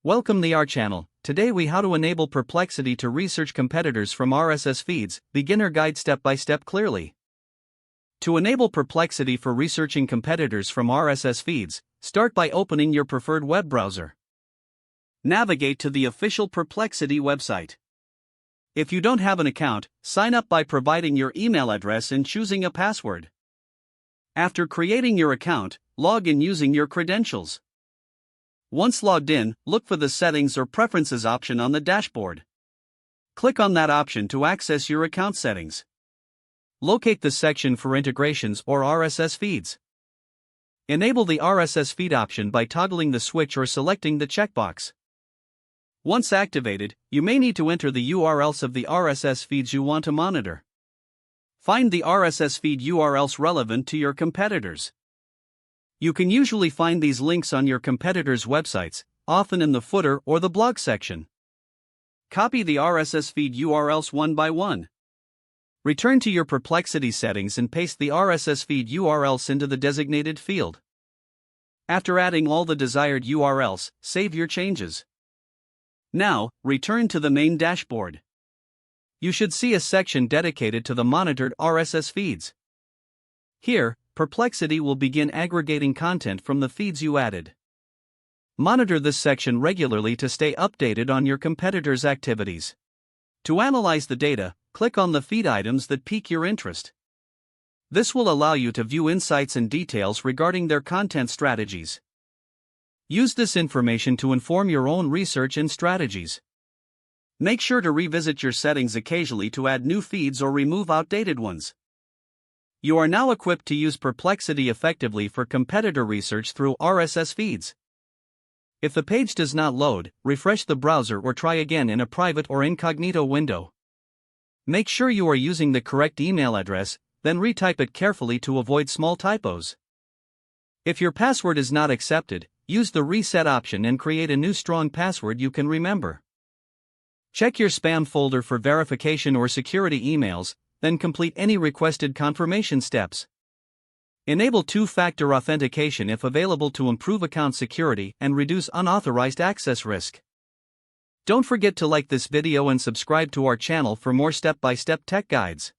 Welcome to our channel. Today we how to enable Perplexity to research competitors from RSS feeds, beginner guide step by step clearly. To enable Perplexity for researching competitors from RSS feeds, start by opening your preferred web browser. Navigate to the official Perplexity website. If you don't have an account, sign up by providing your email address and choosing a password. After creating your account, log in using your credentials. Once logged in, look for the Settings or Preferences option on the dashboard. Click on that option to access your account settings. Locate the section for integrations or RSS feeds. Enable the RSS feed option by toggling the switch or selecting the checkbox. Once activated, you may need to enter the URLs of the RSS feeds you want to monitor. Find the RSS feed URLs relevant to your competitors. You can usually find these links on your competitors' websites, often in the footer or the blog section. Copy the RSS feed URLs one by one. Return to your Perplexity settings and paste the RSS feed URLs into the designated field. After adding all the desired URLs, save your changes. Now, return to the main dashboard. You should see a section dedicated to the monitored RSS feeds. Here, Perplexity will begin aggregating content from the feeds you added. Monitor this section regularly to stay updated on your competitors' activities. To analyze the data, click on the feed items that pique your interest. This will allow you to view insights and details regarding their content strategies. Use this information to inform your own research and strategies. Make sure to revisit your settings occasionally to add new feeds or remove outdated ones. You are now equipped to use Perplexity effectively for competitor research through RSS feeds. If the page does not load, refresh the browser or try again in a private or incognito window. Make sure you are using the correct email address, then retype it carefully to avoid small typos. If your password is not accepted, use the reset option and create a new strong password you can remember. Check your spam folder for verification or security emails, then complete any requested confirmation steps. Enable two-factor authentication if available to improve account security and reduce unauthorized access risk. Don't forget to like this video and subscribe to our channel for more step-by-step tech guides.